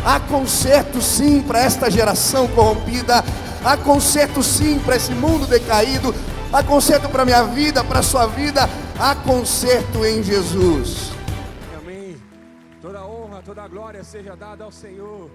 Há conserto sim para esta geração corrompida. Há conserto sim para esse mundo decaído. Há conserto para a minha vida, para a sua vida. Há conserto em Jesus. Amém. Toda a honra, toda a glória seja dada ao Senhor.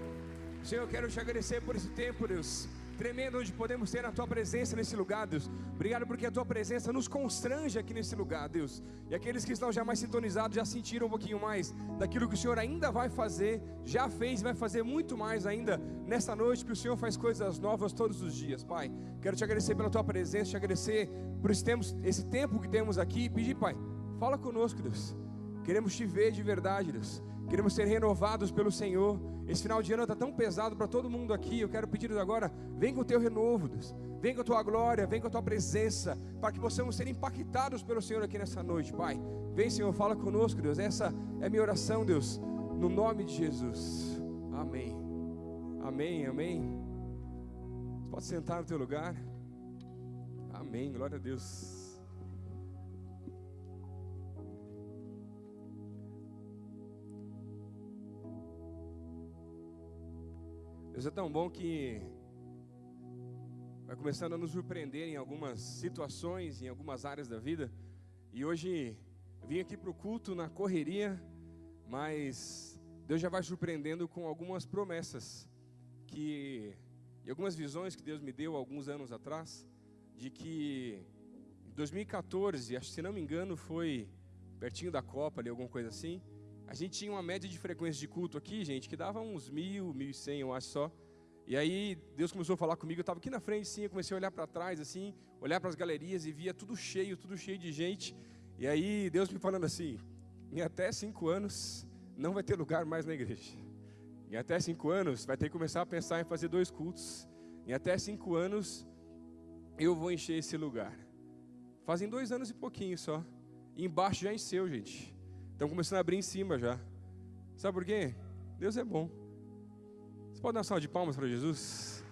Senhor, eu quero te agradecer por esse tempo, Deus, tremendo, onde podemos ter a Tua presença nesse lugar, Deus. Obrigado porque a Tua presença nos constrange aqui nesse lugar, Deus. E aqueles que estão já mais sintonizados, já sentiram um pouquinho mais daquilo que o Senhor ainda vai fazer, já fez e vai fazer muito mais ainda nessa noite, que o Senhor faz coisas novas todos os dias, Pai. Quero te agradecer pela Tua presença, te agradecer por esse tempo que temos aqui e pedir, Pai, fala conosco, Deus. Queremos te ver de verdade, Deus. Queremos ser renovados pelo Senhor. Esse final de ano está tão pesado para todo mundo aqui. Eu quero pedir agora, vem com o teu renovo, Deus. Vem com a tua glória, vem com a tua presença, para que possamos ser impactados pelo Senhor aqui nessa noite, Pai. Vem, Senhor, fala conosco, Deus. Essa é a minha oração, Deus, no nome de Jesus. Amém. Amém, amém. Você pode sentar no teu lugar. Amém, glória a Deus. Deus é tão bom que vai começando a nos surpreender em algumas situações, em algumas áreas da vida. E hoje eu vim aqui para o culto na correria, mas Deus já vai surpreendendo com algumas promessas e algumas visões que Deus me deu alguns anos atrás, de que em 2014, acho que se não me engano foi pertinho da Copa ali, alguma coisa assim, a gente tinha uma média de frequência de culto aqui, gente, que dava uns 1.000, 1.100, eu acho só. E aí Deus começou a falar comigo, eu estava aqui na frente, sim, eu comecei a olhar para trás, assim, olhar para as galerias e via tudo cheio de gente. E aí Deus me falando assim, em até 5 anos não vai ter lugar mais na igreja. Em até 5 anos vai ter que começar a pensar em fazer 2 cultos. Em até 5 anos eu vou encher esse lugar. Fazem 2 anos e pouquinho só. E embaixo já encheu, gente. Estão começando a abrir em cima já. Sabe por quê? Deus é bom. Você pode dar uma salva de palmas para Jesus?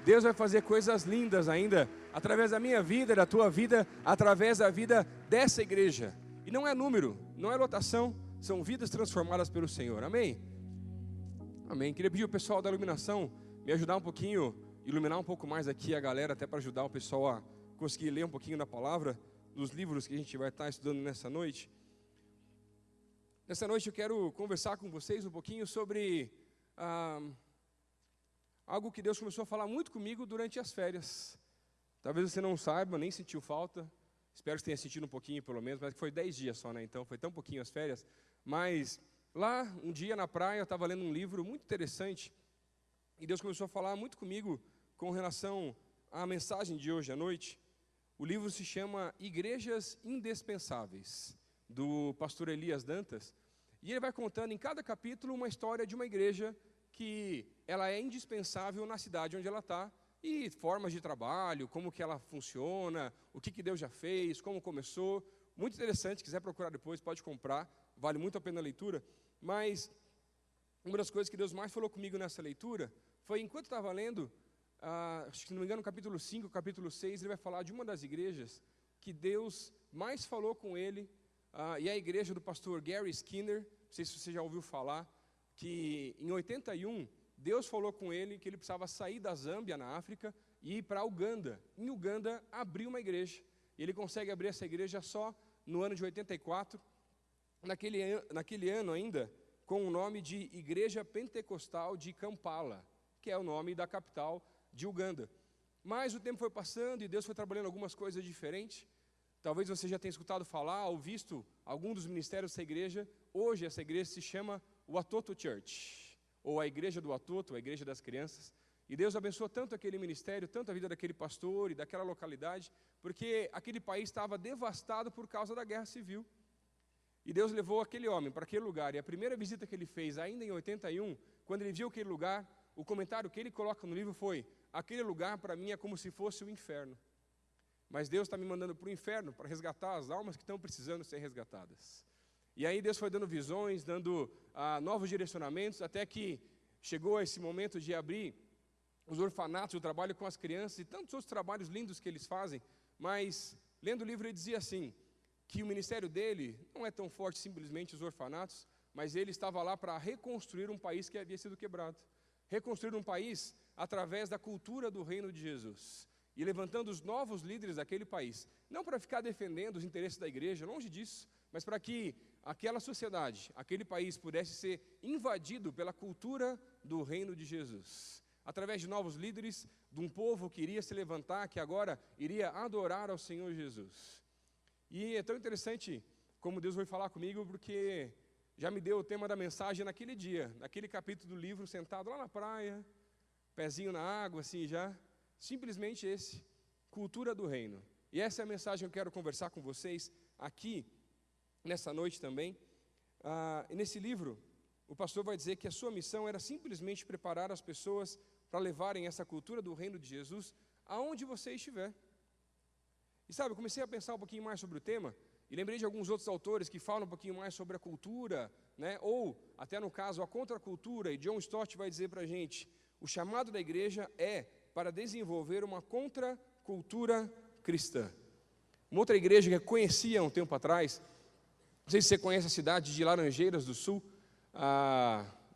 Deus vai fazer coisas lindas ainda, através da minha vida, da tua vida, através da vida dessa igreja. E não é número, não é lotação, são vidas transformadas pelo Senhor. Amém? Amém. Queria pedir ao pessoal da iluminação me ajudar um pouquinho, iluminar um pouco mais aqui a galera, até para ajudar o pessoal a conseguir ler um pouquinho da palavra, dos livros que a gente vai estar estudando nessa noite. Nessa noite eu quero conversar com vocês um pouquinho sobre algo que Deus começou a falar muito comigo durante as férias. Talvez você não saiba, nem sentiu falta. Espero que tenha sentido um pouquinho pelo menos, mas foi 10 dias só, né? Então foi tão pouquinho as férias. Mas lá, um dia na praia, eu estava lendo um livro muito interessante. E Deus começou a falar muito comigo com relação à mensagem de hoje à noite. O livro se chama Igrejas Indispensáveis, do pastor Elias Dantas, e ele vai contando em cada capítulo uma história de uma igreja que ela é indispensável na cidade onde ela está, e formas de trabalho, como que ela funciona, o que Deus já fez, como começou. Muito interessante, se quiser procurar depois, pode comprar, vale muito a pena a leitura. Mas uma das coisas que Deus mais falou comigo nessa leitura foi, enquanto eu estava lendo, acho que, se não me engano, no capítulo 5, capítulo 6, ele vai falar de uma das igrejas que Deus mais falou com ele, e é a igreja do pastor Gary Skinner. Não sei se você já ouviu falar, que em 81, Deus falou com ele que ele precisava sair da Zâmbia, na África, e ir para Uganda. Em Uganda, abrir uma igreja. E ele consegue abrir essa igreja só no ano de 84, naquele ano ainda, com o nome de Igreja Pentecostal de Kampala, que é o nome da capital de Uganda. Mas o tempo foi passando e Deus foi trabalhando algumas coisas diferentes. Talvez você já tenha escutado falar ou visto algum dos ministérios dessa igreja. Hoje essa igreja se chama Watoto Church, ou a igreja do Watoto, a igreja das crianças. E Deus abençoou tanto aquele ministério, tanto a vida daquele pastor e daquela localidade, porque aquele país estava devastado por causa da guerra civil. E Deus levou aquele homem para aquele lugar. E a primeira visita que ele fez, ainda em 81, quando ele viu aquele lugar, o comentário que ele coloca no livro foi: aquele lugar para mim é como se fosse o inferno. Mas Deus está me mandando para o inferno para resgatar as almas que estão precisando ser resgatadas. E aí Deus foi dando visões, dando novos direcionamentos, até que chegou esse momento de abrir os orfanatos, o trabalho com as crianças e tantos outros trabalhos lindos que eles fazem. Mas, lendo o livro, ele dizia assim, que o ministério dele não é tão forte simplesmente os orfanatos, mas ele estava lá para reconstruir um país que havia sido quebrado. Reconstruir um país através da cultura do reino de Jesus. E levantando os novos líderes daquele país. Não para ficar defendendo os interesses da igreja, longe disso, mas para que aquela sociedade, aquele país pudesse ser invadido pela cultura do reino de Jesus. Através de novos líderes, de um povo que iria se levantar, que agora iria adorar ao Senhor Jesus. E é tão interessante como Deus vai falar comigo, porque já me deu o tema da mensagem naquele dia, naquele capítulo do livro, sentado lá na praia, pezinho na água, assim já, simplesmente esse, cultura do reino. E essa é a mensagem que eu quero conversar com vocês aqui, nessa noite também. E nesse livro, o pastor vai dizer que a sua missão era simplesmente preparar as pessoas para levarem essa cultura do reino de Jesus aonde você estiver. E sabe, eu comecei a pensar um pouquinho mais sobre o tema, e lembrei de alguns outros autores que falam um pouquinho mais sobre a cultura, né? Ou, até no caso, a contracultura, e John Stott vai dizer para a gente, o chamado da igreja é para desenvolver uma contracultura cristã. Uma outra igreja que eu conhecia um tempo atrás, não sei se você conhece a cidade de Laranjeiras do Sul,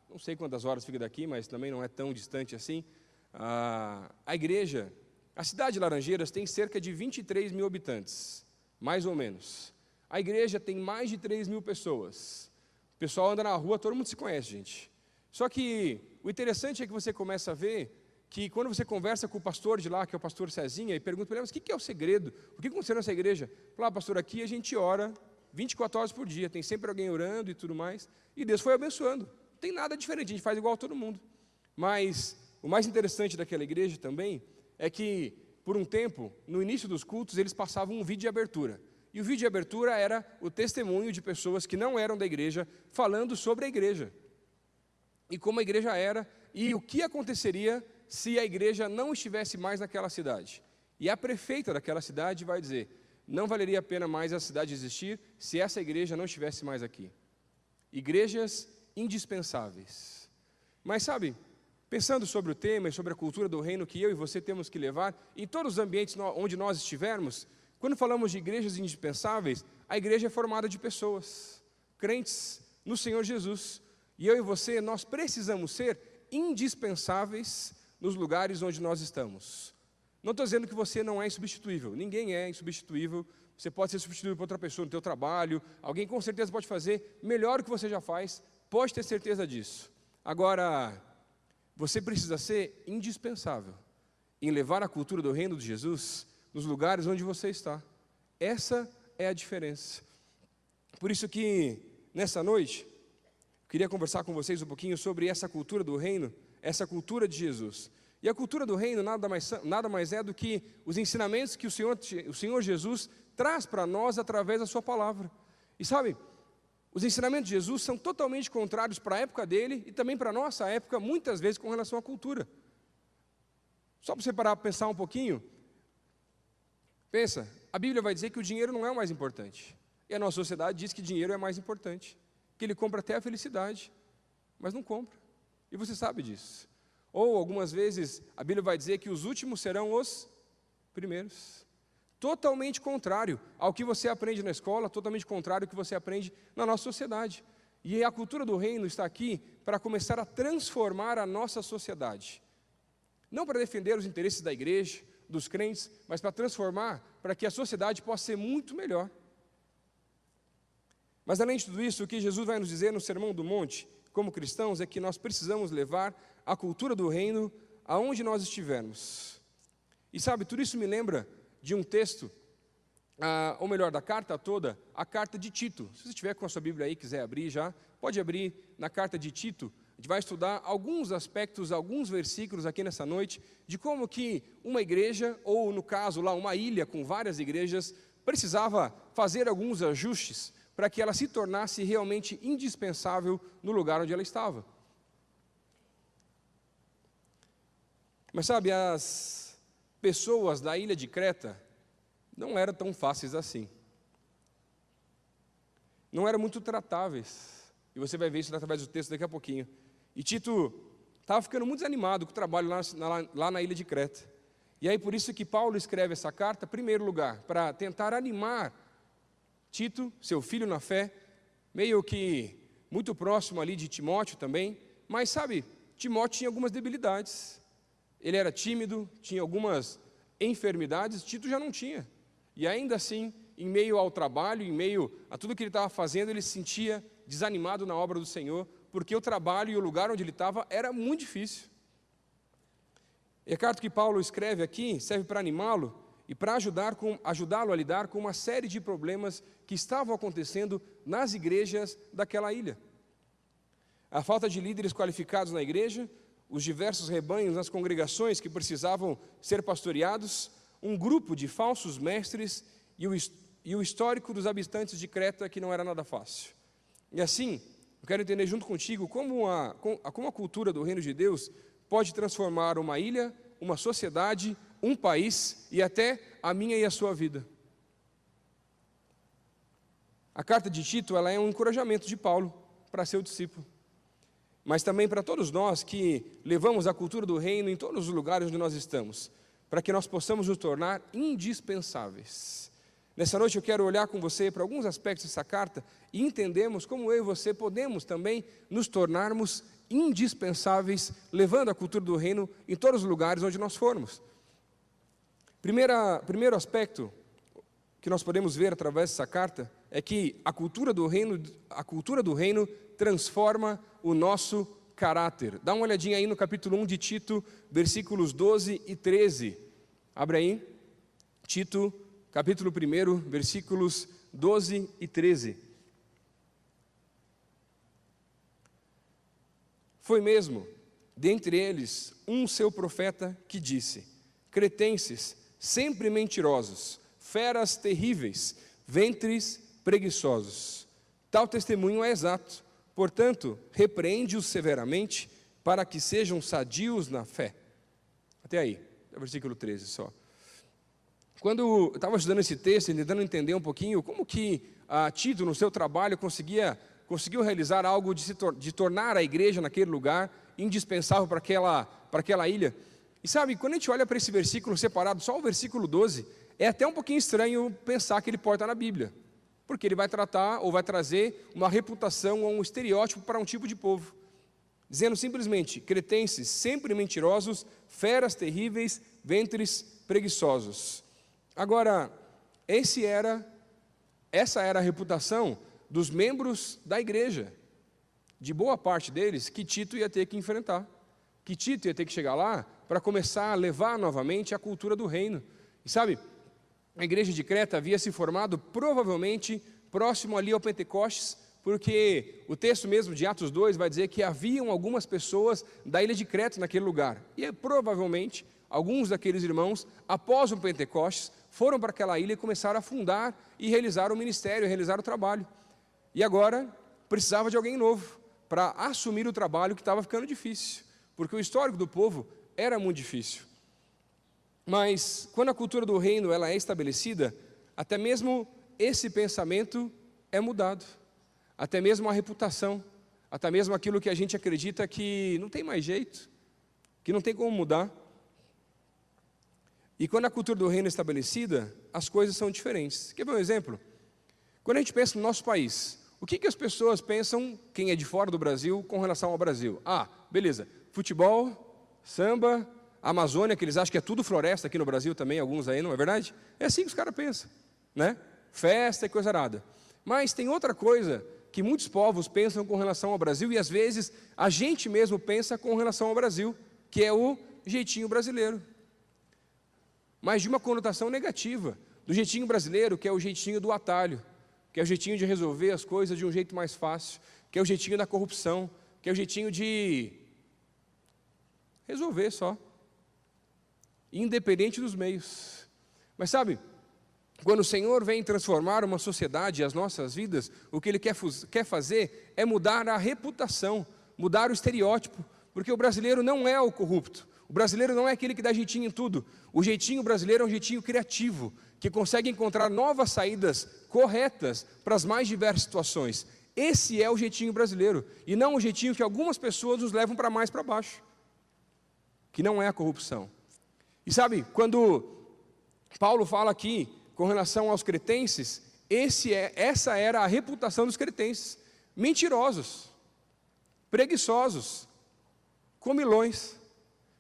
não sei quantas horas fica daqui, mas também não é tão distante assim. A igreja, a cidade de Laranjeiras tem cerca de 23 mil habitantes, mais ou menos. A igreja tem mais de 3 mil pessoas. O pessoal anda na rua, todo mundo se conhece, gente. Só que o interessante é que você começa a ver que quando você conversa com o pastor de lá, que é o pastor Cezinha, e pergunta para ele, mas o que é o segredo? O que aconteceu nessa igreja? Fala, pastor, aqui a gente ora 24 horas por dia, tem sempre alguém orando e tudo mais, e Deus foi abençoando. Não tem nada diferente, a gente faz igual a todo mundo. Mas o mais interessante daquela igreja também é que, por um tempo, no início dos cultos, eles passavam um vídeo de abertura. E o vídeo de abertura era o testemunho de pessoas que não eram da igreja, falando sobre a igreja. E como a igreja era, e o que aconteceria se a igreja não estivesse mais naquela cidade. E a prefeita daquela cidade vai dizer, não valeria a pena mais a cidade existir se essa igreja não estivesse mais aqui. Igrejas indispensáveis. Mas sabe, pensando sobre o tema e sobre a cultura do reino que eu e você temos que levar, em todos os ambientes onde nós estivermos, quando falamos de igrejas indispensáveis, a igreja é formada de pessoas, crentes no Senhor Jesus. E eu e você, nós precisamos ser indispensáveis nos lugares onde nós estamos. Não estou dizendo que você não é insubstituível, ninguém é insubstituível. Você pode ser substituído por outra pessoa no teu trabalho, alguém com certeza pode fazer melhor o que você já faz, pode ter certeza disso. Agora, você precisa ser indispensável em levar a cultura do reino de Jesus nos lugares onde você está. Essa é a diferença. Por isso que, nessa noite, eu queria conversar com vocês um pouquinho sobre essa cultura do reino, essa cultura de Jesus. E a cultura do reino nada mais é do que os ensinamentos que o Senhor Jesus traz para nós através da sua palavra. E sabe, os ensinamentos de Jesus são totalmente contrários para a época dele e também para a nossa época, muitas vezes com relação à cultura. Só para você parar para pensar um pouquinho, pensa, a Bíblia vai dizer que o dinheiro não é o mais importante. E a nossa sociedade diz que dinheiro é mais importante, que ele compra até a felicidade, mas não compra. E você sabe disso. Ou, algumas vezes, a Bíblia vai dizer que os últimos serão os primeiros. Totalmente contrário ao que você aprende na escola, totalmente contrário ao que você aprende na nossa sociedade. E a cultura do reino está aqui para começar a transformar a nossa sociedade. Não para defender os interesses da igreja, dos crentes, mas para transformar, para que a sociedade possa ser muito melhor. Mas além de tudo isso, o que Jesus vai nos dizer no Sermão do Monte, como cristãos, é que nós precisamos levar a cultura do reino aonde nós estivermos. E sabe, tudo isso me lembra de um texto, ou melhor, da carta toda, a carta de Tito. Se você estiver com a sua Bíblia aí, quiser abrir já, pode abrir na carta de Tito. A gente vai estudar alguns aspectos, alguns versículos aqui nessa noite, de como que uma igreja, ou no caso lá uma ilha com várias igrejas, precisava fazer alguns ajustes para que ela se tornasse realmente indispensável no lugar onde ela estava. Mas sabe, as pessoas da ilha de Creta não eram tão fáceis assim. Não eram muito tratáveis. E você vai ver isso através do texto daqui a pouquinho. E Tito estava ficando muito desanimado com o trabalho lá na ilha de Creta. E aí por isso que Paulo escreve essa carta, em primeiro lugar, para tentar animar Tito, seu filho na fé, meio que muito próximo ali de Timóteo também, mas sabe, Timóteo tinha algumas debilidades, ele era tímido, tinha algumas enfermidades, Tito já não tinha, e ainda assim, em meio ao trabalho, em meio a tudo que ele estava fazendo, ele se sentia desanimado na obra do Senhor, porque o trabalho e o lugar onde ele estava era muito difícil. E a carta que Paulo escreve aqui serve para animá-lo e para ajudá-lo a lidar com uma série de problemas que estavam acontecendo nas igrejas daquela ilha. A falta de líderes qualificados na igreja, os diversos rebanhos nas congregações que precisavam ser pastoreados, um grupo de falsos mestres e o histórico dos habitantes de Creta que não era nada fácil. E assim, eu quero entender junto contigo como a cultura do reino de Deus pode transformar uma ilha, uma sociedade, um país e até a minha e a sua vida. A carta de Tito, ela é um encorajamento de Paulo para seu discípulo, mas também para todos nós que levamos a cultura do reino em todos os lugares onde nós estamos, para que nós possamos nos tornar indispensáveis. Nessa noite eu quero olhar com você para alguns aspectos dessa carta e entendermos como eu e você podemos também nos tornarmos indispensáveis, levando a cultura do reino em todos os lugares onde nós formos. Primeiro aspecto que nós podemos ver através dessa carta é que a cultura do reino transforma o nosso caráter. Dá uma olhadinha aí no capítulo 1 de Tito, versículos 12 e 13. Abre aí, Tito, capítulo 1, versículos 12 e 13. Foi mesmo, dentre eles, um seu profeta que disse: cretenses, sempre mentirosos, feras terríveis, ventres preguiçosos. Tal testemunho é exato, portanto, repreende-os severamente, para que sejam sadios na fé. Até aí, versículo 13 só. Quando eu estava estudando esse texto, tentando entender um pouquinho como que Tito, no seu trabalho, conseguiu realizar algo de tornar a igreja naquele lugar indispensável para aquela ilha. E sabe, quando a gente olha para esse versículo separado, só o versículo 12, é até um pouquinho estranho pensar que ele pode estar na Bíblia, porque ele vai tratar ou vai trazer uma reputação ou um estereótipo para um tipo de povo, dizendo simplesmente: cretenses, sempre mentirosos, feras terríveis, ventres preguiçosos. Agora, essa era a reputação dos membros da igreja, de boa parte deles, que Tito ia ter que enfrentar, que Tito ia ter que chegar lá para começar a levar novamente a cultura do reino. E sabe, a igreja de Creta havia se formado provavelmente próximo ali ao Pentecostes, porque o texto mesmo de Atos 2 vai dizer que haviam algumas pessoas da ilha de Creta naquele lugar, e provavelmente alguns daqueles irmãos, após o Pentecostes, foram para aquela ilha e começaram a fundar e realizar o ministério, realizar o trabalho. E agora precisava de alguém novo para assumir o trabalho que estava ficando difícil, porque o histórico do povo era muito difícil. Mas quando a cultura do reino ela é estabelecida, até mesmo esse pensamento é mudado, até mesmo a reputação, até mesmo aquilo que a gente acredita que não tem mais jeito, que não tem como mudar. E quando a cultura do reino é estabelecida, as coisas são diferentes. Quer ver um exemplo? Quando a gente pensa no nosso país, o que as pessoas pensam, quem é de fora do Brasil, com relação ao Brasil? Beleza, futebol, samba, Amazônia, que eles acham que é tudo floresta aqui no Brasil também, alguns aí, não é verdade? É assim que os caras pensam, né? Festa e coisa arada. Mas tem outra coisa que muitos povos pensam com relação ao Brasil, e às vezes a gente mesmo pensa com relação ao Brasil, que é o jeitinho brasileiro. Mas de uma conotação negativa, do jeitinho brasileiro, que é o jeitinho do atalho, que é o jeitinho de resolver as coisas de um jeito mais fácil, que é o jeitinho da corrupção, que é o jeitinho de resolver só, independente dos meios. Mas sabe, quando o Senhor vem transformar uma sociedade, as nossas vidas, o que Ele quer fazer é mudar a reputação, mudar o estereótipo, porque o brasileiro não é o corrupto, o brasileiro não é aquele que dá jeitinho em tudo, o jeitinho brasileiro é um jeitinho criativo, que consegue encontrar novas saídas corretas para as mais diversas situações. Esse é o jeitinho brasileiro, e não o jeitinho que algumas pessoas nos levam para mais para baixo, que não é a corrupção. E sabe, quando Paulo fala aqui com relação aos cretenses, essa era a reputação dos cretenses. mentirosos, preguiçosos, comilões.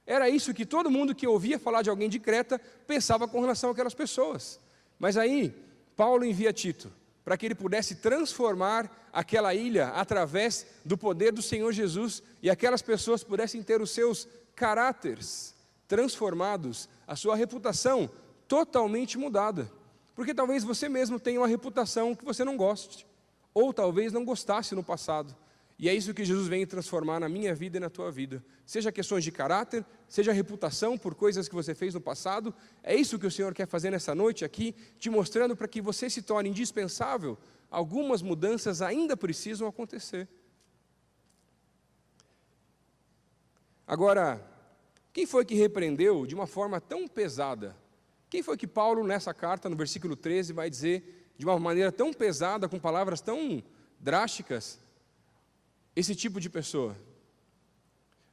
Era isso que todo mundo que ouvia falar de alguém de Creta pensava com relação àquelas pessoas. Mas aí, Paulo envia Tito, para que ele pudesse transformar aquela ilha através do poder do Senhor Jesus, e aquelas pessoas pudessem ter os seus caráteres transformados, a sua reputação totalmente mudada. Porque talvez você mesmo tenha uma reputação que você não goste, ou talvez não gostasse no passado. E é isso que Jesus vem transformar na minha vida e na tua vida. Seja questões de caráter, seja reputação por coisas que você fez no passado. É isso que o Senhor quer fazer nessa noite aqui, te mostrando para que você se torne indispensável. Algumas mudanças ainda precisam acontecer. Agora, quem foi que repreendeu de uma forma tão pesada? Quem foi que Paulo, nessa carta, no versículo 13, vai dizer de uma maneira tão pesada, com palavras tão drásticas, esse tipo de pessoa?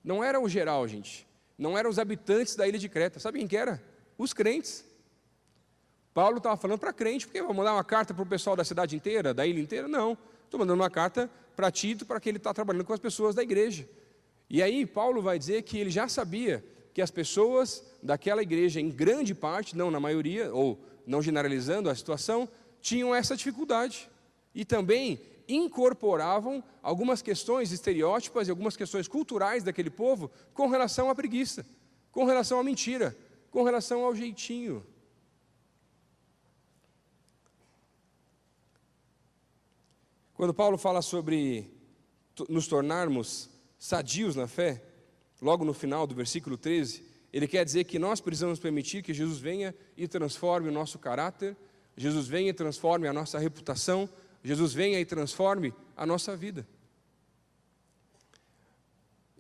Não era o geral, gente. Não eram os habitantes da ilha de Creta. Sabe quem que era? Os crentes. Paulo estava falando para crente, porque vou mandar uma carta para o pessoal da cidade inteira, da ilha inteira? Não. Estou mandando uma carta para Tito, para que ele está trabalhando com as pessoas da igreja. E aí Paulo vai dizer que ele já sabia que as pessoas daquela igreja, em grande parte, não na maioria, ou não generalizando a situação, tinham essa dificuldade. E também incorporavam algumas questões estereótipas e algumas questões culturais daquele povo com relação à preguiça, com relação à mentira, com relação ao jeitinho. Quando Paulo fala sobre nos tornarmos sadios na fé, logo no final do versículo 13, ele quer dizer que nós precisamos permitir que Jesus venha e transforme o nosso caráter, Jesus venha e transforme a nossa reputação, Jesus venha e transforme a nossa vida.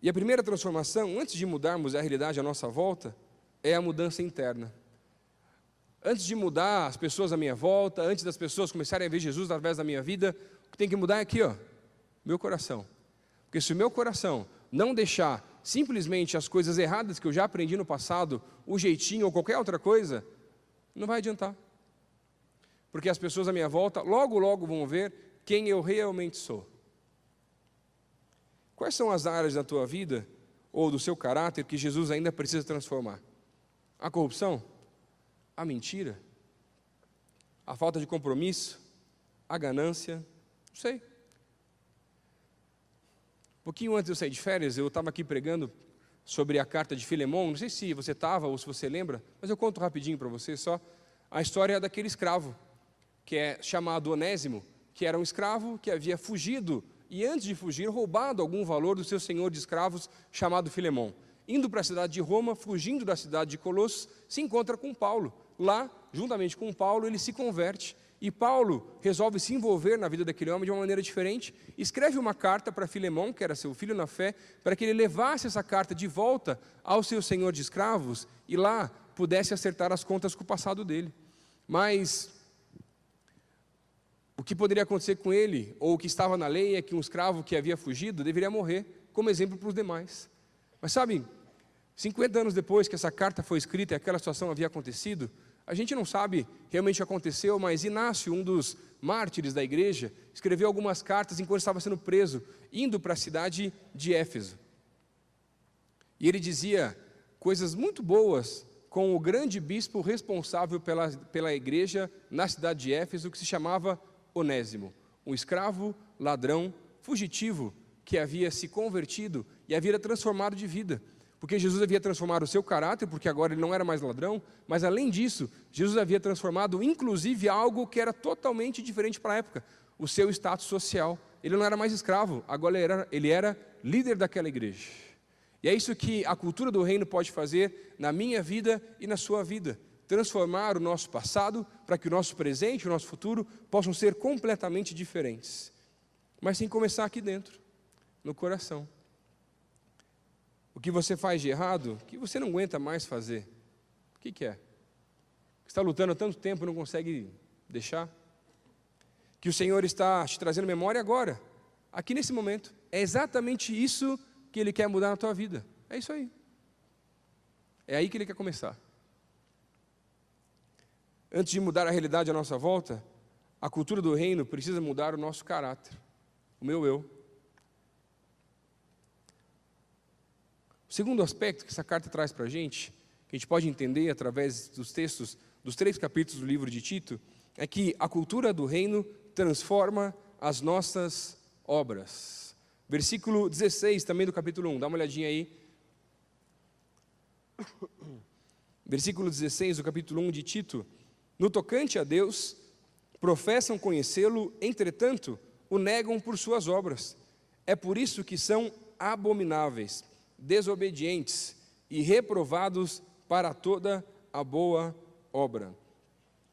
E a primeira transformação, antes de mudarmos a realidade à nossa volta, é a mudança interna. Antes de mudar as pessoas à minha volta, antes das pessoas começarem a ver Jesus através da minha vida, o que tem que mudar é aqui, meu coração. Porque se o meu coração não deixar simplesmente as coisas erradas que eu já aprendi no passado, o jeitinho ou qualquer outra coisa, não vai adiantar. Porque as pessoas à minha volta, logo, logo vão ver quem eu realmente sou. Quais são as áreas da tua vida, ou do seu caráter, que Jesus ainda precisa transformar? A corrupção? A mentira? A falta de compromisso? A ganância? Não sei. Um pouquinho antes de eu sair de férias, eu estava aqui pregando sobre a carta de Filemão. Não sei se você estava ou se você lembra, mas eu conto rapidinho para você só a história daquele escravo, que é chamado Onésimo, que era um escravo que havia fugido, e antes de fugir, roubado algum valor do seu senhor de escravos, chamado Filemão. Indo para a cidade de Roma, fugindo da cidade de Colossos, se encontra com Paulo. Lá, juntamente com Paulo, ele se converte. E Paulo resolve se envolver na vida daquele homem de uma maneira diferente. Escreve uma carta para Filemão, que era seu filho na fé, para que ele levasse essa carta de volta ao seu senhor de escravos, e lá pudesse acertar as contas com o passado dele. Mas o que poderia acontecer com ele, ou o que estava na lei, é que um escravo que havia fugido deveria morrer, como exemplo para os demais. Mas sabe, 50 anos depois que essa carta foi escrita e aquela situação havia acontecido, a gente não sabe realmente o que aconteceu, mas Inácio, um dos mártires da igreja, escreveu algumas cartas enquanto estava sendo preso, indo para a cidade de Éfeso. E ele dizia coisas muito boas com o grande bispo responsável pela igreja na cidade de Éfeso, que se chamava Onésimo, um escravo, ladrão, fugitivo, que havia se convertido e havia transformado de vida. Porque Jesus havia transformado o seu caráter, porque agora ele não era mais ladrão, mas além disso, Jesus havia transformado inclusive algo que era totalmente diferente para a época, o seu status social. Ele não era mais escravo, agora ele era líder daquela igreja. E é isso que a cultura do reino pode fazer na minha vida e na sua vida. Transformar o nosso passado para que o nosso presente e o nosso futuro possam ser completamente diferentes. Mas tem que começar aqui dentro, no coração. O que você faz de errado, que você não aguenta mais fazer, o que é? Você está lutando há tanto tempo e não consegue deixar? Que o Senhor está te trazendo memória agora, aqui nesse momento. É exatamente isso que Ele quer mudar na tua vida. É isso aí. É aí que Ele quer começar. Antes de mudar a realidade à nossa volta, a cultura do reino precisa mudar o nosso caráter. o meu eu. O segundo aspecto que essa carta traz para a gente, que a gente pode entender através dos textos dos 3 capítulos do livro de Tito, é que a cultura do reino transforma as nossas obras. Versículo 16 também do capítulo 1, dá uma olhadinha aí. Versículo 16 do capítulo 1 de Tito: no tocante a Deus, professam conhecê-lo, entretanto, o negam por suas obras. É por isso que são abomináveis, desobedientes e reprovados para toda a boa obra.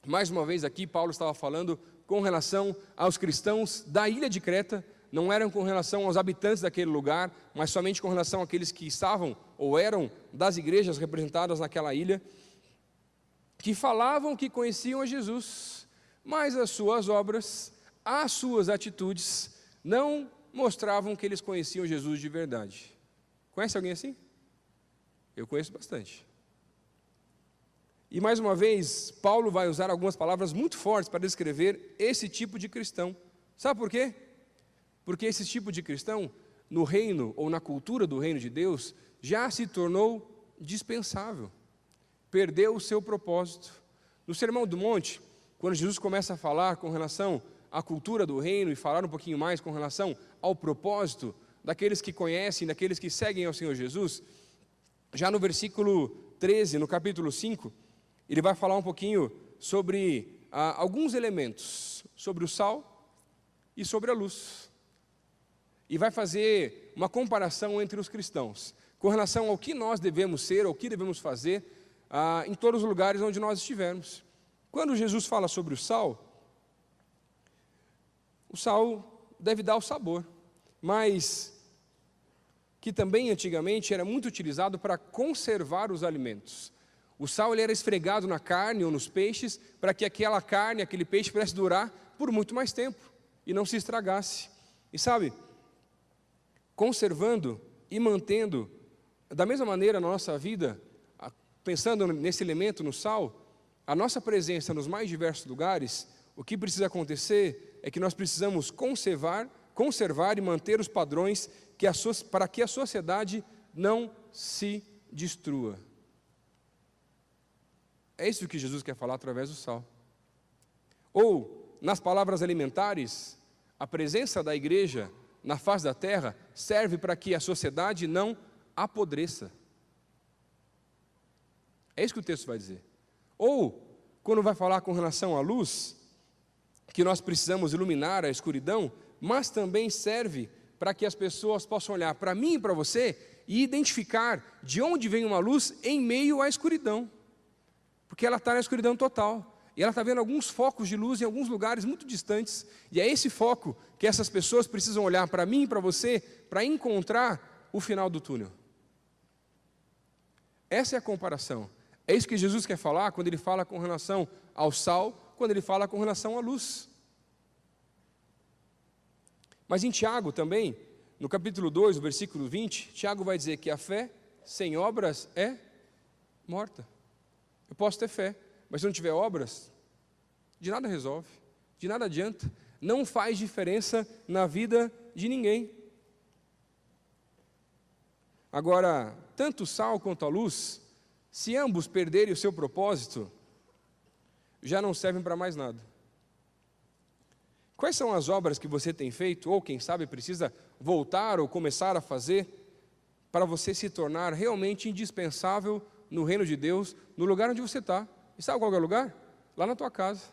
Mais uma vez aqui, Paulo estava falando com relação aos cristãos da ilha de Creta, não eram com relação aos habitantes daquele lugar, mas somente com relação àqueles que estavam ou eram das igrejas representadas naquela ilha, que falavam que conheciam a Jesus, mas as suas obras, as suas atitudes, não mostravam que eles conheciam Jesus de verdade. Conhece alguém assim? Eu conheço bastante. E mais uma vez, Paulo vai usar algumas palavras muito fortes para descrever esse tipo de cristão. Sabe por quê? Porque esse tipo de cristão, no reino ou na cultura do reino de Deus, já se tornou dispensável. Perdeu o seu propósito. No Sermão do Monte, quando Jesus começa a falar com relação à cultura do reino e falar um pouquinho mais com relação ao propósito daqueles que conhecem, daqueles que seguem ao Senhor Jesus, já no versículo 13, no capítulo 5, ele vai falar um pouquinho sobre alguns elementos, sobre o sal e sobre a luz. E vai fazer uma comparação entre os cristãos, com relação ao que nós devemos ser, ao que devemos fazer, em todos os lugares onde nós estivermos. Quando Jesus fala sobre o sal deve dar o sabor, mas que também antigamente era muito utilizado para conservar os alimentos. O sal ele era esfregado na carne ou nos peixes, para que aquela carne, aquele peixe pudesse durar por muito mais tempo e não se estragasse. E sabe, conservando e mantendo, da mesma maneira na nossa vida, pensando nesse elemento, no sal, a nossa presença nos mais diversos lugares, o que precisa acontecer é que nós precisamos conservar e manter os padrões para que a sociedade não se destrua. É isso que Jesus quer falar através do sal. Ou, nas palavras alimentares, a presença da igreja na face da terra serve para que a sociedade não apodreça. É isso que o texto vai dizer. Ou, quando vai falar com relação à luz, que nós precisamos iluminar a escuridão, mas também serve para que as pessoas possam olhar para mim e para você e identificar de onde vem uma luz em meio à escuridão. Porque ela está na escuridão total. E ela está vendo alguns focos de luz em alguns lugares muito distantes. E é esse foco que essas pessoas precisam olhar para mim e para você, para encontrar o final do túnel. Essa é a comparação. É isso que Jesus quer falar quando ele fala com relação ao sal, quando ele fala com relação à luz. Mas em Tiago também, no capítulo 2, no versículo 20, Tiago vai dizer que a fé sem obras é morta. Eu posso ter fé, mas se não tiver obras, de nada resolve, de nada adianta, não faz diferença na vida de ninguém. Agora, tanto o sal quanto a luz, se ambos perderem o seu propósito, já não servem para mais nada. Quais são as obras que você tem feito, ou quem sabe precisa voltar ou começar a fazer, para você se tornar realmente indispensável no reino de Deus, no lugar onde você está? E sabe qual é o lugar? Lá na tua casa,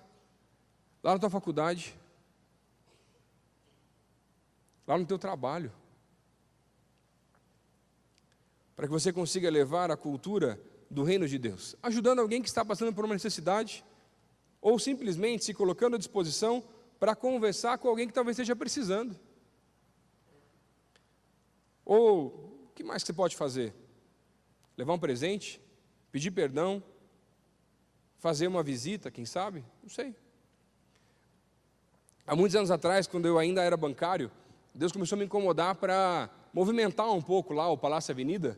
lá na tua faculdade, lá no teu trabalho. Para que você consiga levar a cultura do reino de Deus, ajudando alguém que está passando por uma necessidade, ou simplesmente se colocando à disposição para conversar com alguém que talvez esteja precisando. Ou, o que mais que você pode fazer? Levar um presente? Pedir perdão? Fazer uma visita, quem sabe? Não sei. Há muitos anos atrás, quando eu ainda era bancário, Deus começou a me incomodar para movimentar um pouco lá o Palácio Avenida,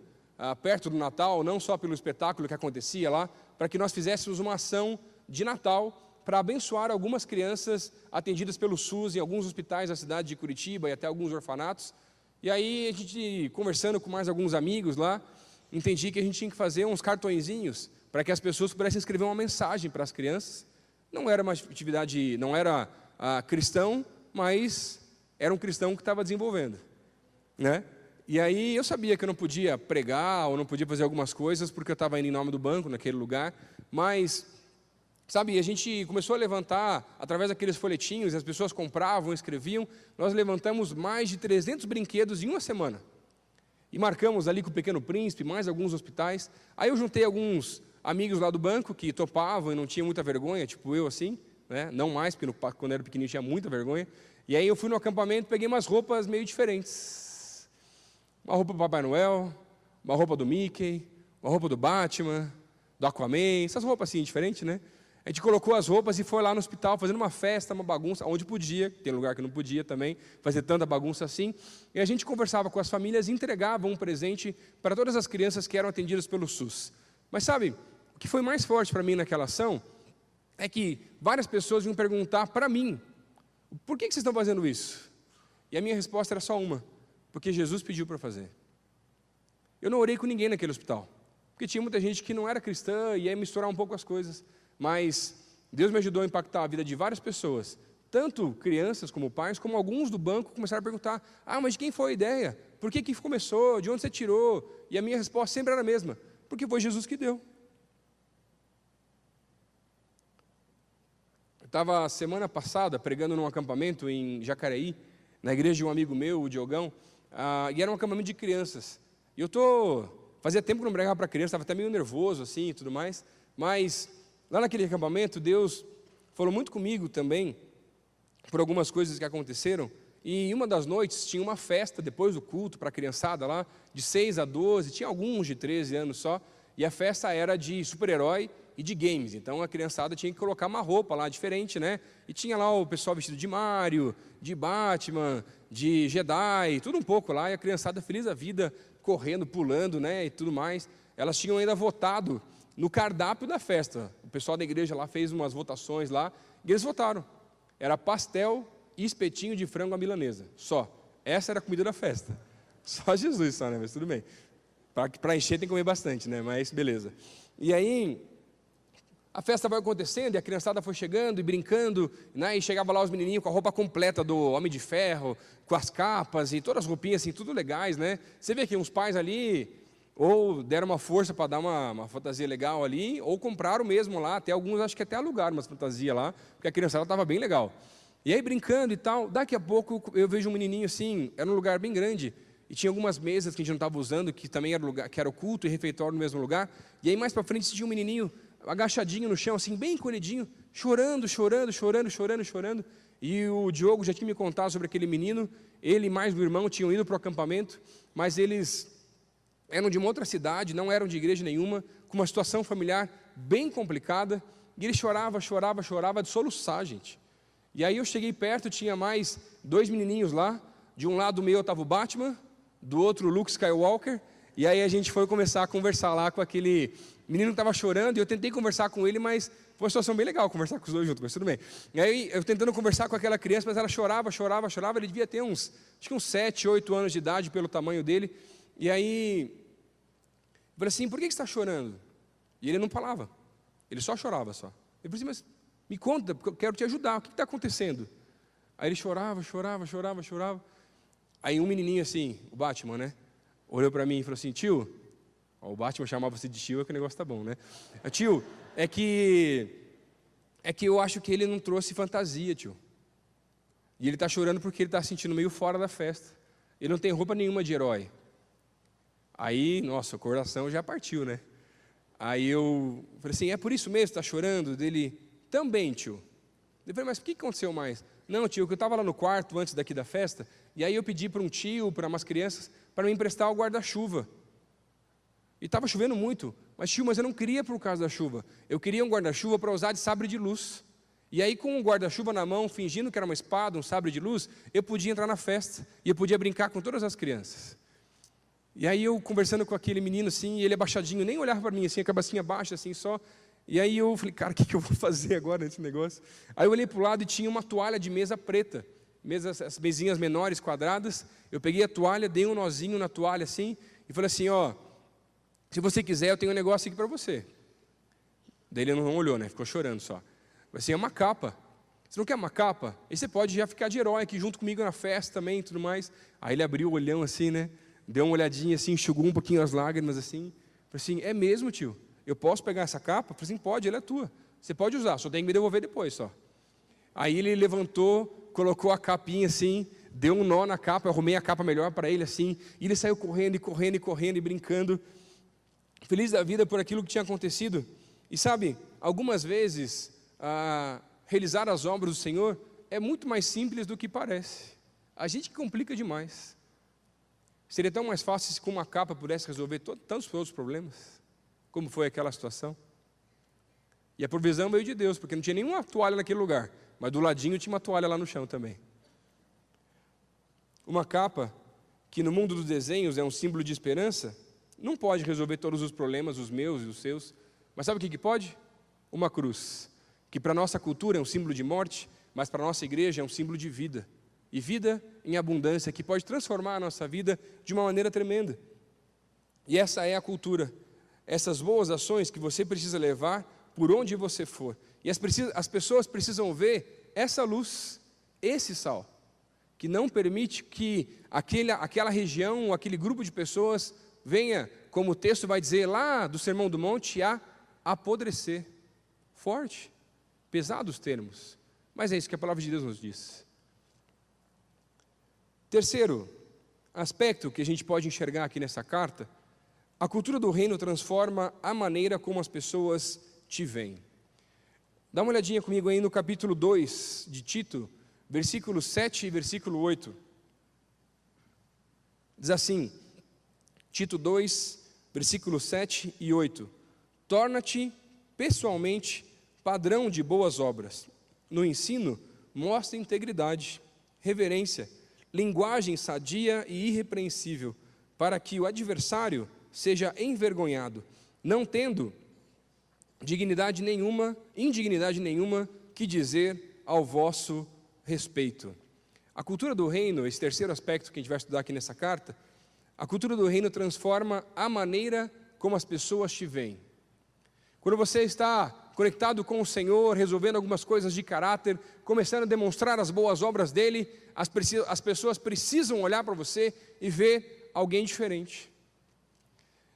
perto do Natal, não só pelo espetáculo que acontecia lá, para que nós fizéssemos uma ação de Natal para abençoar algumas crianças atendidas pelo SUS em alguns hospitais da cidade de Curitiba e até alguns orfanatos. E aí, a gente, conversando com mais alguns amigos lá, entendi que a gente tinha que fazer uns cartõezinhos para que as pessoas pudessem escrever uma mensagem para as crianças. Não era uma atividade, não era cristão, mas era um cristão que estava desenvolvendo, né? E aí eu sabia que eu não podia pregar ou não podia fazer algumas coisas porque eu estava indo em nome do banco naquele lugar, mas, sabe, a gente começou a levantar, através daqueles folhetinhos, as pessoas compravam, escreviam, nós levantamos mais de 300 brinquedos em uma semana. E marcamos ali com o Pequeno Príncipe, mais alguns hospitais. Aí eu juntei alguns amigos lá do banco que topavam e não tinham muita vergonha, tipo eu assim, né? Não mais, porque quando eu era pequenininho tinha muita vergonha. E aí eu fui no acampamento, peguei umas roupas meio diferentes. Uma roupa do Papai Noel, uma roupa do Mickey, uma roupa do Batman, do Aquaman, essas roupas assim, diferentes, né? A gente colocou as roupas e foi lá no hospital fazendo uma festa, uma bagunça, onde podia, tem lugar que não podia também, fazer tanta bagunça assim. E a gente conversava com as famílias e entregava um presente para todas as crianças que eram atendidas pelo SUS. Mas sabe, o que foi mais forte para mim naquela ação é que várias pessoas vinham perguntar para mim, por que vocês estão fazendo isso? E a minha resposta era só uma, porque Jesus pediu para fazer. Eu não orei com ninguém naquele hospital, porque tinha muita gente que não era cristã e ia misturar um pouco as coisas. Mas Deus me ajudou a impactar a vida de várias pessoas, tanto crianças como pais, como alguns do banco começaram a perguntar, mas de quem foi a ideia? Por que começou? De onde você tirou? E a minha resposta sempre era a mesma, porque foi Jesus que deu. Eu estava semana passada pregando num acampamento em Jacareí, na igreja de um amigo meu, o Diogão, e era um acampamento de crianças. E fazia tempo que não pregava para criança, estava até meio nervoso assim e tudo mais, mas lá naquele acampamento, Deus falou muito comigo também, por algumas coisas que aconteceram, e em uma das noites tinha uma festa depois do culto para a criançada lá, de 6 a 12, tinha alguns de 13 anos só, e a festa era de super-herói e de games, então a criançada tinha que colocar uma roupa lá diferente, né? E tinha lá o pessoal vestido de Mario, de Batman, de Jedi, tudo um pouco lá, e a criançada feliz da vida, correndo, pulando, né? E tudo mais. Elas tinham ainda votado no cardápio da festa. O pessoal da igreja lá fez umas votações lá, e eles votaram. Era pastel e espetinho de frango à milanesa, só. Essa era a comida da festa. Só Jesus, só, né? Mas tudo bem. Para encher tem que comer bastante, né? Mas beleza. E aí, a festa vai acontecendo, e a criançada foi chegando e brincando, né? E chegava lá os menininhos com a roupa completa do Homem de Ferro, com as capas e todas as roupinhas assim, tudo legais, né? Você vê que uns pais ali ou deram uma força para dar uma fantasia legal ali, ou compraram mesmo lá, até alguns acho que até alugaram umas fantasias lá, porque a criançada estava bem legal. E aí brincando e tal, daqui a pouco eu vejo um menininho assim, era um lugar bem grande, e tinha algumas mesas que a gente não estava usando, que também era lugar, que era o culto e refeitório no mesmo lugar, e aí mais para frente tinha um menininho agachadinho no chão, assim, bem encolhidinho, chorando, e o Diogo já tinha me contado sobre aquele menino, ele e mais o irmão tinham ido para o acampamento, mas eles eram de uma outra cidade, não eram de igreja nenhuma, com uma situação familiar bem complicada, e ele chorava de soluçar, gente. E aí eu cheguei perto, tinha mais 2 menininhos lá, de um lado meu estava o Batman, do outro o Luke Skywalker, e aí a gente foi começar a conversar lá com aquele menino que estava chorando, e eu tentei conversar com ele, mas foi uma situação bem legal, conversar com os dois juntos, mas tudo bem. E aí eu tentando conversar com aquela criança, mas ela chorava, ele devia ter acho que uns 7, 8 anos de idade, pelo tamanho dele, e aí eu falei assim, por que você está chorando? E ele não falava, ele só chorava só. Eu falei assim, mas me conta, porque eu quero te ajudar, o que está acontecendo? Aí ele chorava. Aí um menininho assim, o Batman, né? Olhou para mim e falou assim, tio, o Batman chamava você de tio, é que o negócio tá bom, né? Tio, é que eu acho que ele não trouxe fantasia, tio. E ele está chorando porque ele está se sentindo meio fora da festa. Ele não tem roupa nenhuma de herói. Aí, nossa, o coração já partiu, né? Aí eu falei assim, é por isso mesmo que está chorando? Dele, também, tio. Eu falei, mas o que aconteceu mais? Não, tio, que eu estava lá no quarto antes daqui da festa, e aí eu pedi para um tio, para umas crianças, para me emprestar o guarda-chuva. E estava chovendo muito, mas eu não queria por causa da chuva. Eu queria um guarda-chuva para usar de sabre de luz. E aí com o guarda-chuva na mão, fingindo que era uma espada, um sabre de luz, eu podia entrar na festa, e eu podia brincar com todas as crianças. E aí eu conversando com aquele menino assim, e ele abaixadinho, nem olhava para mim assim, a cabecinha baixa assim só. E aí eu falei, cara, o que eu vou fazer agora nesse negócio? Aí eu olhei para o lado e tinha uma toalha de mesa preta, as mesinhas menores, quadradas. Eu peguei a toalha, dei um nozinho na toalha assim, e falei assim, ó, se você quiser, eu tenho um negócio aqui para você. Daí ele não olhou, né? Ficou chorando só. Falei assim, é uma capa. Você não quer uma capa? Aí você pode já ficar de herói aqui junto comigo na festa também e tudo mais. Aí ele abriu o olhão assim, né? Deu uma olhadinha assim, enxugou um pouquinho as lágrimas assim. Falei assim, é mesmo, tio? Eu posso pegar essa capa? Falei assim, pode, ela é tua. Você pode usar, só tem que me devolver depois só. Aí ele levantou, colocou a capinha assim, deu um nó na capa, eu arrumei a capa melhor para ele assim, e ele saiu correndo e correndo e correndo e brincando, feliz da vida por aquilo que tinha acontecido. E sabe, algumas vezes, realizar as obras do Senhor é muito mais simples do que parece. A gente complica demais. Seria tão mais fácil se com uma capa pudesse resolver tantos outros problemas, como foi aquela situação. E a provisão veio de Deus, porque não tinha nenhuma toalha naquele lugar, mas do ladinho tinha uma toalha lá no chão também. Uma capa, que no mundo dos desenhos é um símbolo de esperança, não pode resolver todos os problemas, os meus e os seus, mas sabe o que pode? Uma cruz, que para a nossa cultura é um símbolo de morte, mas para a nossa igreja é um símbolo de vida, e vida em abundância, que pode transformar a nossa vida de uma maneira tremenda. E essa é a cultura, essas boas ações que você precisa levar por onde você for, e as pessoas precisam ver essa luz, esse sal, que não permite que aquela região, aquele grupo de pessoas venha, como o texto vai dizer lá do Sermão do Monte, a apodrecer. Forte, pesados termos, mas é isso que a palavra de Deus nos diz. Terceiro aspecto que a gente pode enxergar aqui nessa carta, a cultura do reino transforma a maneira como as pessoas te veem. Dá uma olhadinha comigo aí no capítulo 2 de Tito, versículo 7 e versículo 8. Diz assim, Tito 2, versículos 7 e 8. Torna-te pessoalmente padrão de boas obras. No ensino, mostra integridade, reverência, linguagem sadia e irrepreensível, para que o adversário seja envergonhado, não tendo indignidade nenhuma que dizer ao vosso respeito. A cultura do reino, esse terceiro aspecto que a gente vai estudar aqui nessa carta, a cultura do reino transforma a maneira como as pessoas te veem. Quando você está conectado com o Senhor, resolvendo algumas coisas de caráter, começando a demonstrar as boas obras dele, as pessoas precisam olhar para você e ver alguém diferente.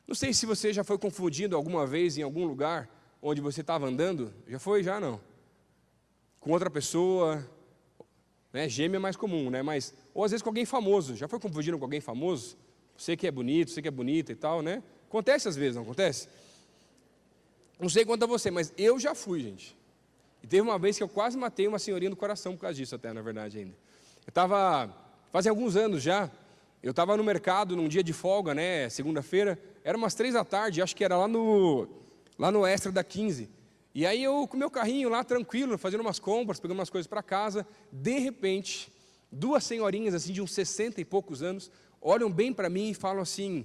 Não sei se você já foi confundido alguma vez em algum lugar onde você estava andando, já foi? Já não? Com outra pessoa, né? Gêmeo é mais comum, né? Mas, ou às vezes com alguém famoso, já foi confundido com alguém famoso? Você que é bonito, você que é bonita e tal, né? Acontece às vezes, não acontece? Não sei quanto a você, mas eu já fui, gente. E teve uma vez que eu quase matei uma senhorinha do coração por causa disso até, na verdade, ainda. Eu estava, fazem alguns anos já, eu estava no mercado num dia de folga, né, segunda-feira, era umas 3 da tarde, acho que era lá no Extra da 15. E aí eu com meu carrinho lá, tranquilo, fazendo umas compras, pegando umas coisas para casa, de repente, 2 senhorinhas assim de uns 60 e poucos anos, olham bem para mim e falam assim...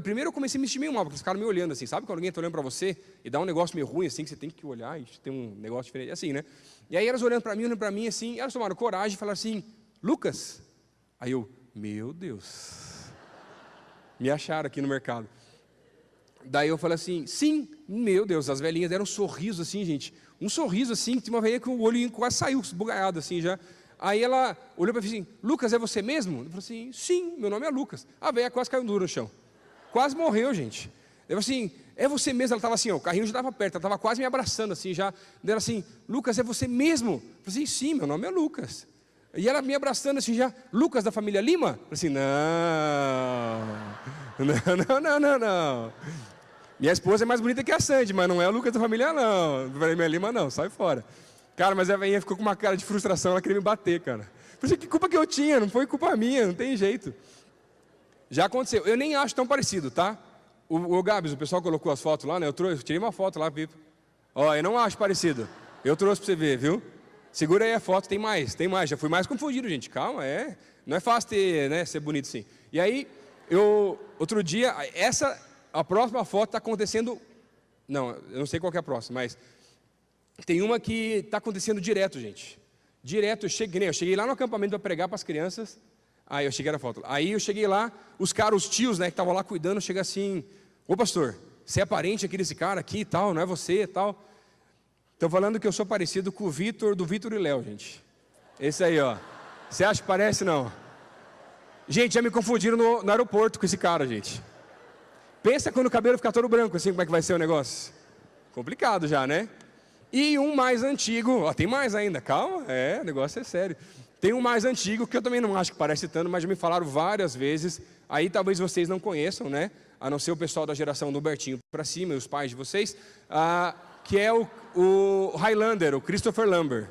Primeiro eu comecei a me sentir meio mal, porque eles ficaram me olhando assim, sabe quando alguém está olhando para você e dá um negócio meio ruim assim, que você tem que olhar e tem um negócio diferente, assim, né? E aí elas olhando para mim assim, elas tomaram coragem e falaram assim, Lucas? Aí eu, meu Deus, me acharam aqui no mercado. Daí eu falei assim, sim, meu Deus, as velhinhas deram um sorriso assim, gente, um sorriso assim, tinha uma velhinha que o olho quase saiu, esbugalhado assim já. Aí ela olhou para mim assim, Lucas, é você mesmo? Eu falei assim, sim, meu nome é Lucas. A velha quase caiu duro no chão. Quase morreu, gente. Eu falei assim, é você mesmo? Ela estava assim, ó, o carrinho já estava perto, ela estava quase me abraçando assim já. Ela assim, Lucas, é você mesmo? Eu falei assim, sim, meu nome é Lucas. E ela me abraçando assim já, Lucas da família Lima? Eu falei assim, não. Minha esposa é mais bonita que a Sandy, mas não é o Lucas da família não. Da família Lima não, sai fora. Cara, mas a velhinha ficou com uma cara de frustração, ela queria me bater, cara. Eu falei, que culpa que eu tinha? Não foi culpa minha, não tem jeito. Já aconteceu, eu nem acho tão parecido, tá? O Gabs, o pessoal colocou as fotos lá, né? Eu tirei uma foto lá, Pipo. Ó, eu não acho parecido. Eu trouxe para você ver, viu? Segura aí a foto, tem mais. Já fui mais confundido, gente. Calma, não é fácil ser bonito assim. E aí, outro dia, a próxima foto está acontecendo Não, eu não sei qual que é a próxima, mas tem uma que está acontecendo direto, gente. Direto, eu cheguei lá no acampamento para pregar para as crianças. Aí eu cheguei na foto. Aí eu cheguei lá, os caras, né, que estavam lá cuidando, chegam assim: ô pastor, você é parente aqui desse cara aqui e tal, não é você e tal? Estão falando que eu sou parecido com o Vitor, do Vitor e Léo, gente. Esse aí, ó. Você acha que parece? Não. Gente, já me confundiram no aeroporto com esse cara, gente. Pensa quando o cabelo ficar todo branco, assim, como é que vai ser o negócio? Complicado já, né? E um mais antigo, ó, tem mais ainda, calma, o negócio é sério. Tem um mais antigo, que eu também não acho que parece tanto, mas já me falaram várias vezes, aí talvez vocês não conheçam, né? A não ser o pessoal da geração do Bertinho para cima, e os pais de vocês, que é o Highlander, o Christopher Lambert.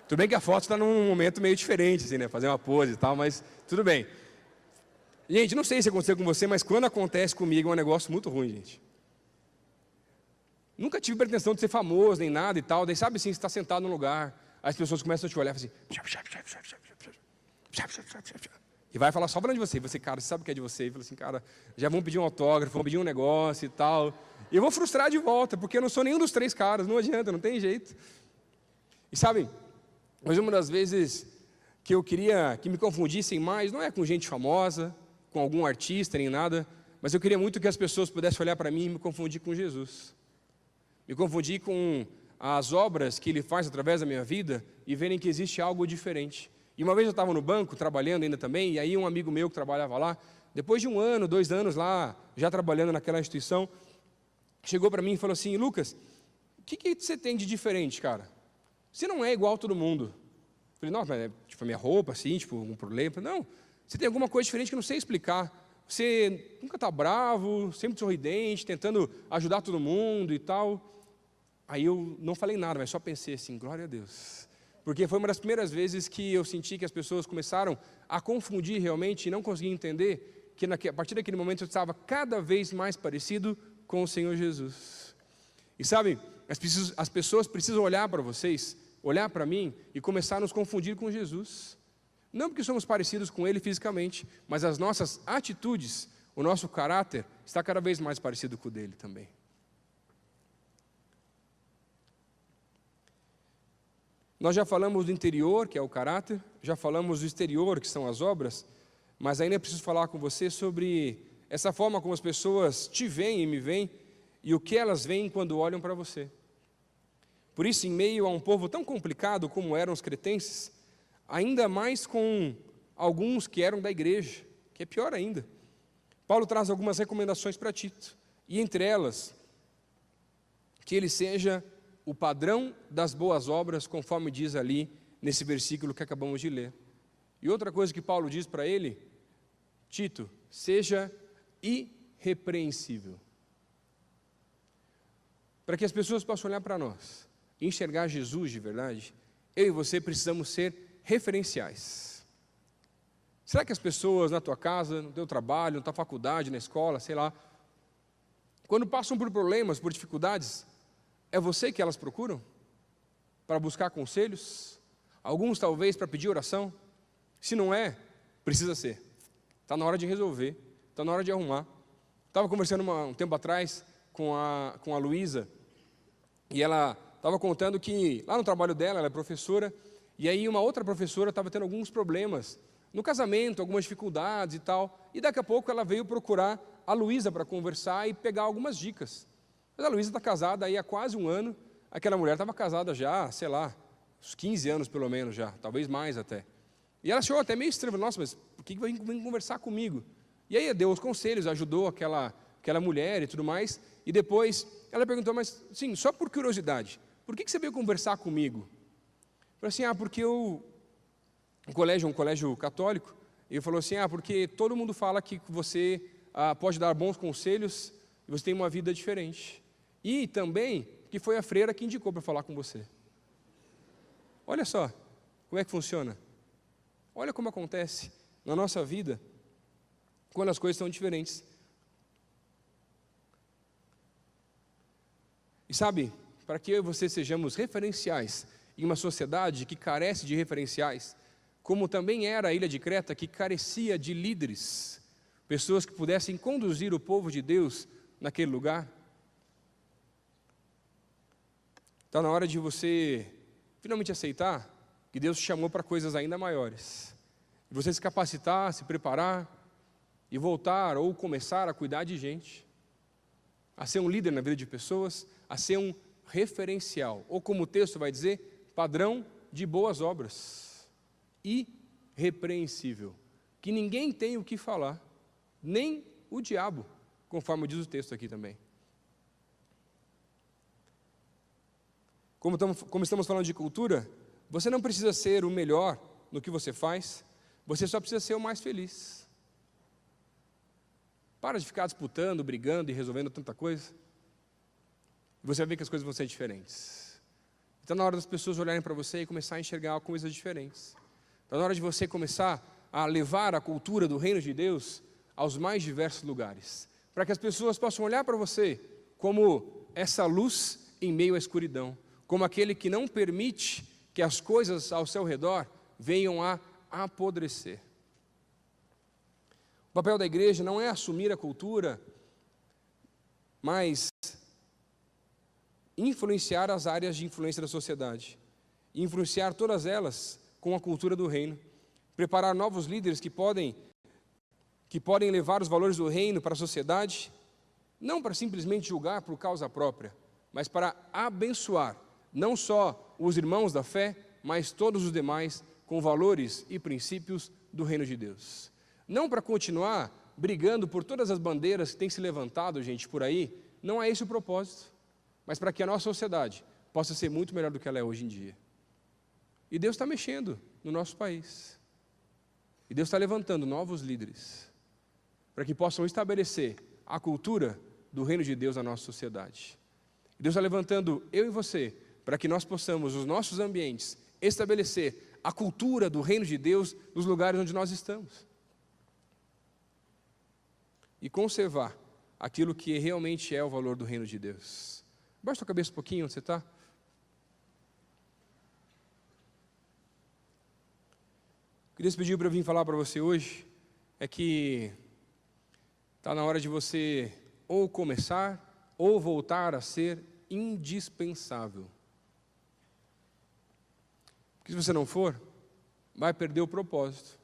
Tudo bem que a foto está num momento meio diferente, assim, né? Fazer uma pose e tal, mas tudo bem. Gente, não sei se aconteceu com você, mas quando acontece comigo é um negócio muito ruim, gente. Nunca tive pretensão de ser famoso, nem nada e tal. Daí sabe assim, você está sentado num lugar, as pessoas começam a te olhar e falam assim, e vai falar só falando de você. E você, cara, você sabe o que é de você? E fala assim, cara, já vão pedir um autógrafo, vão pedir um negócio e tal. E eu vou frustrar de volta, porque eu não sou nenhum dos três caras, não adianta, não tem jeito. E sabe, mas uma das vezes que eu queria que me confundissem mais, não é com gente famosa, com algum artista, nem nada, mas eu queria muito que as pessoas pudessem olhar para mim e me confundir com Jesus. Me confundir com as obras que Ele faz através da minha vida e verem que existe algo diferente. E uma vez eu estava no banco, trabalhando ainda também, e aí um amigo meu que trabalhava lá, depois de 1 ano, 2 anos lá, já trabalhando naquela instituição, chegou para mim e falou assim: Lucas, o que você tem de diferente, cara? Você não é igual a todo mundo. Eu falei, não, mas é tipo a minha roupa, assim, tipo, um problema. Eu falei, não, você tem alguma coisa diferente que eu não sei explicar. Você nunca está bravo, sempre sorridente, tentando ajudar todo mundo e tal. Aí eu não falei nada, mas só pensei assim, glória a Deus. Porque foi uma das primeiras vezes que eu senti que as pessoas começaram a confundir realmente e não conseguiam entender que a partir daquele momento eu estava cada vez mais parecido com o Senhor Jesus. E sabe, as pessoas precisam olhar para vocês, olhar para mim e começar a nos confundir com Jesus. Não porque somos parecidos com Ele fisicamente, mas as nossas atitudes, o nosso caráter está cada vez mais parecido com o dele também. Nós já falamos do interior, que é o caráter, já falamos do exterior, que são as obras, mas ainda preciso falar com você sobre essa forma como as pessoas te veem e me veem, e o que elas veem quando olham para você. Por isso, em meio a um povo tão complicado como eram os cretenses, ainda mais com alguns que eram da igreja, que é pior ainda, Paulo traz algumas recomendações para Tito, e entre elas, que ele seja o padrão das boas obras, conforme diz ali nesse versículo que acabamos de ler. E outra coisa que Paulo diz para ele: Tito, seja irrepreensível. Para que as pessoas possam olhar para nós e enxergar Jesus de verdade, eu e você precisamos ser referenciais. Será que as pessoas na tua casa, no teu trabalho, na tua faculdade, na escola, sei lá, quando passam por problemas, por dificuldades, é você que elas procuram? Para buscar conselhos? Alguns talvez para pedir oração? Se não é, precisa ser. Está na hora de resolver, está na hora de arrumar. Estava conversando um tempo atrás com a Luísa, e ela estava contando que lá no trabalho dela, ela é professora, e aí uma outra professora estava tendo alguns problemas no casamento, algumas dificuldades e tal, e daqui a pouco ela veio procurar a Luísa para conversar e pegar algumas dicas. Mas a Luísa está casada aí há quase 1 ano, aquela mulher estava casada já, sei lá, uns 15 anos pelo menos já, talvez mais até. E ela achou até meio estranho, nossa, mas por que vem conversar comigo? E aí deu os conselhos, ajudou aquela mulher e tudo mais, e depois ela perguntou, mas sim, só por curiosidade, por que você veio conversar comigo? Eu falei assim, porque um colégio católico, e ele falou assim, porque todo mundo fala que você pode dar bons conselhos, e você tem uma vida diferente. E também que foi a freira que indicou para falar com você. Olha só, como é que funciona. Olha como acontece na nossa vida, quando as coisas são diferentes. E sabe, para que eu e você sejamos referenciais em uma sociedade que carece de referenciais, como também era a ilha de Creta, que carecia de líderes, pessoas que pudessem conduzir o povo de Deus naquele lugar, Está na hora de você finalmente aceitar que Deus te chamou para coisas ainda maiores. E você se capacitar, se preparar e voltar ou começar a cuidar de gente, a ser um líder na vida de pessoas, a ser um referencial, ou como o texto vai dizer, padrão de boas obras, irrepreensível, que ninguém tem o que falar, nem o diabo, conforme diz o texto aqui também. Como estamos falando de cultura, você não precisa ser o melhor no que você faz, você só precisa ser o mais feliz. Para de ficar disputando, brigando e resolvendo tanta coisa. Você vai ver que as coisas vão ser diferentes. Está na hora das pessoas olharem para você e começar a enxergar coisas diferentes. Está na hora de você começar a levar a cultura do reino de Deus aos mais diversos lugares, para que as pessoas possam olhar para você como essa luz em meio à escuridão, como aquele que não permite que as coisas ao seu redor venham a apodrecer. O papel da igreja não é assumir a cultura, mas influenciar as áreas de influência da sociedade, influenciar todas elas com a cultura do reino, preparar novos líderes que podem levar os valores do reino para a sociedade, não para simplesmente julgar por causa própria, mas para abençoar não só os irmãos da fé, mas todos os demais com valores e princípios do reino de Deus. Não para continuar brigando por todas as bandeiras que têm se levantado, gente, por aí, não é esse o propósito, mas para que a nossa sociedade possa ser muito melhor do que ela é hoje em dia. E Deus está mexendo no nosso país. E Deus está levantando novos líderes para que possam estabelecer a cultura do reino de Deus na nossa sociedade. E Deus está levantando eu e você para que nós possamos, nos nossos ambientes, estabelecer a cultura do reino de Deus nos lugares onde nós estamos. E conservar aquilo que realmente é o valor do reino de Deus. Baixa sua cabeça um pouquinho, onde você está? O que Deus pediu para eu vir falar para você hoje é que está na hora de você ou começar ou voltar a ser indispensável. Porque se você não for, vai perder o propósito.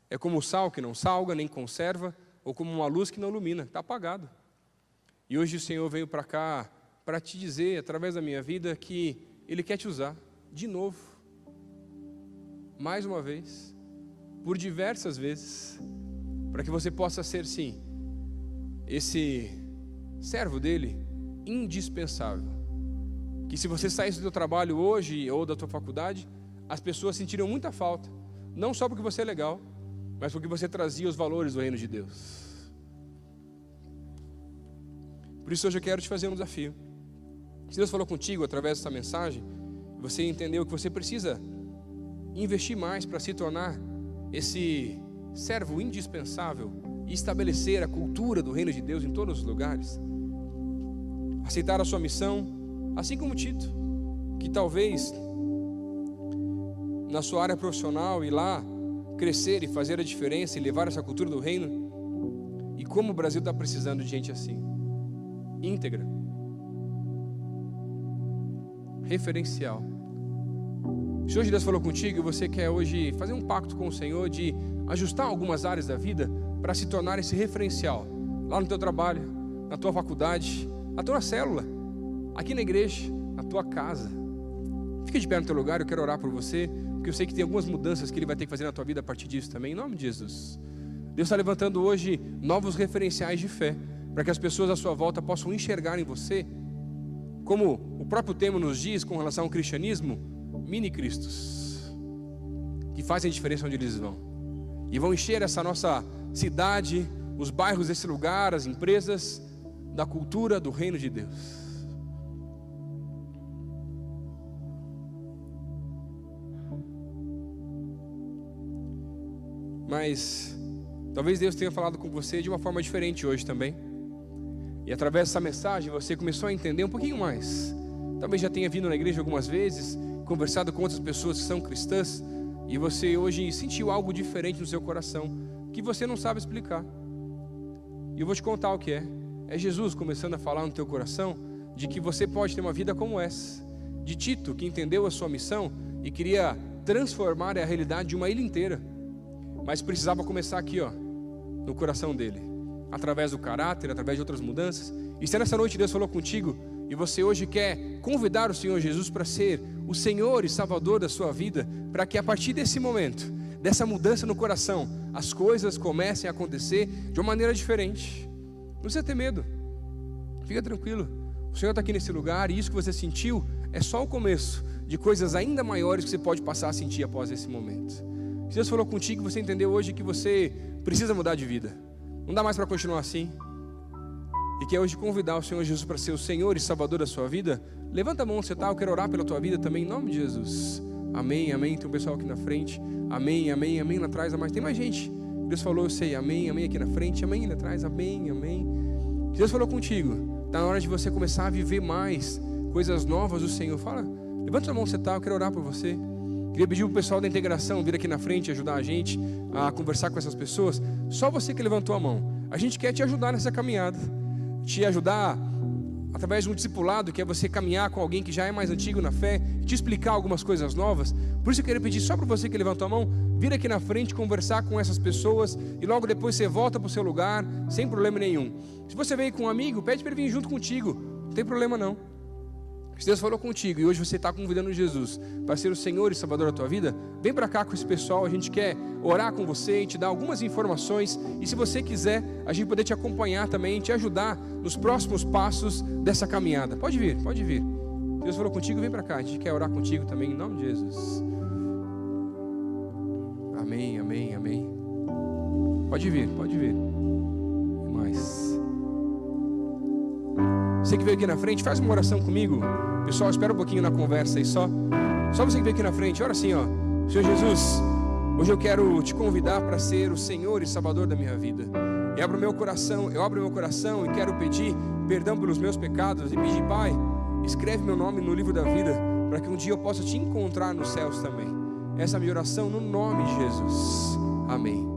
É como o sal que não salga, nem conserva, ou como uma luz que não ilumina, está apagado. E hoje o Senhor veio para cá para te dizer, através da minha vida, que Ele quer te usar de novo, mais uma vez, por diversas vezes, para que você possa ser, sim, esse servo dEle, indispensável. Que se você saísse do seu trabalho hoje ou da tua faculdade, as pessoas sentiriam muita falta, não só porque você é legal, mas porque você trazia os valores do reino de Deus. Por isso hoje eu quero te fazer um desafio. Se Deus falou contigo através dessa mensagem, você entendeu que você precisa investir mais para se tornar esse servo indispensável e estabelecer a cultura do reino de Deus em todos os lugares, aceitar a sua missão, assim como Tito, que talvez na sua área profissional ir lá crescer e fazer a diferença e levar essa cultura do reino. E como o Brasil está precisando de gente assim, íntegra, referencial. Se hoje Deus falou contigo e você quer hoje fazer um pacto com o Senhor de ajustar algumas áreas da vida para se tornar esse referencial, lá no teu trabalho, na tua faculdade, na tua célula, aqui na igreja, na tua casa, fica de pé no teu lugar. Eu quero orar por você, porque eu sei que tem algumas mudanças que Ele vai ter que fazer na tua vida a partir disso também, em nome de Jesus. Deus está levantando hoje novos referenciais de fé, para que as pessoas à sua volta possam enxergar em você, como o próprio tema nos diz com relação ao cristianismo, mini-cristos, que fazem a diferença onde eles vão, e vão encher essa nossa cidade, os bairros desse lugar, as empresas, da cultura do reino de Deus. Mas talvez Deus tenha falado com você de uma forma diferente hoje também. E através dessa mensagem você começou a entender um pouquinho mais. Talvez já tenha vindo na igreja algumas vezes, conversado com outras pessoas que são cristãs, e você hoje sentiu algo diferente no seu coração, que você não sabe explicar. E eu vou te contar o que é. É Jesus começando a falar no teu coração, de que você pode ter uma vida como essa, de Tito, que entendeu a sua missão e queria transformar a realidade de uma ilha inteira, mas precisava começar aqui, no coração dele, através do caráter, através de outras mudanças. E se nessa noite Deus falou contigo e você hoje quer convidar o Senhor Jesus para ser o Senhor e Salvador da sua vida, para que a partir desse momento, dessa mudança no coração, as coisas comecem a acontecer de uma maneira diferente. Não precisa ter medo, fica tranquilo. O Senhor está aqui nesse lugar e isso que você sentiu é só o começo de coisas ainda maiores que você pode passar a sentir após esse momento. Se Deus falou contigo, você entendeu hoje que você precisa mudar de vida, não dá mais para continuar assim, e quer hoje convidar o Senhor Jesus para ser o Senhor e Salvador da sua vida, levanta a mão onde você está, eu quero orar pela tua vida também, em nome de Jesus. Amém, amém. Tem um pessoal aqui na frente, amém, amém, amém, lá atrás, mas tem mais gente. Deus falou, eu sei, amém, amém, aqui na frente, amém, lá atrás, amém, amém. Se Deus falou contigo, está na hora de você começar a viver mais coisas novas do Senhor. Fala, levanta a mão onde você está, eu quero orar por você. Queria pedir para o pessoal da integração vir aqui na frente, ajudar a gente a conversar com essas pessoas. Só você que levantou a mão, a gente quer te ajudar nessa caminhada, te ajudar através de um discipulado, que é você caminhar com alguém que já é mais antigo na fé, te explicar algumas coisas novas. Por isso eu queria pedir só para você que levantou a mão, vir aqui na frente, conversar com essas pessoas, e logo depois você volta para o seu lugar, sem problema nenhum. Se você veio com um amigo, pede para ele vir junto contigo, não tem problema não. Se Deus falou contigo e hoje você está convidando Jesus para ser o Senhor e Salvador da tua vida, vem para cá com esse pessoal, a gente quer orar com você e te dar algumas informações, e se você quiser, a gente poder te acompanhar também, te ajudar nos próximos passos dessa caminhada. Pode vir, pode vir. Se Deus falou contigo, vem para cá, a gente quer orar contigo também, em nome de Jesus. Amém, amém, amém. Pode vir, pode vir. E mais. Você que veio aqui na frente, faz uma oração comigo. Pessoal, espera um pouquinho na conversa aí só. Só você que veio aqui na frente, ora assim, Senhor Jesus, hoje eu quero te convidar para ser o Senhor e Salvador da minha vida. Eu abro meu coração e quero pedir perdão pelos meus pecados e pedir, Pai, escreve meu nome no livro da vida, para que um dia eu possa te encontrar nos céus também. Essa é a minha oração no nome de Jesus. Amém.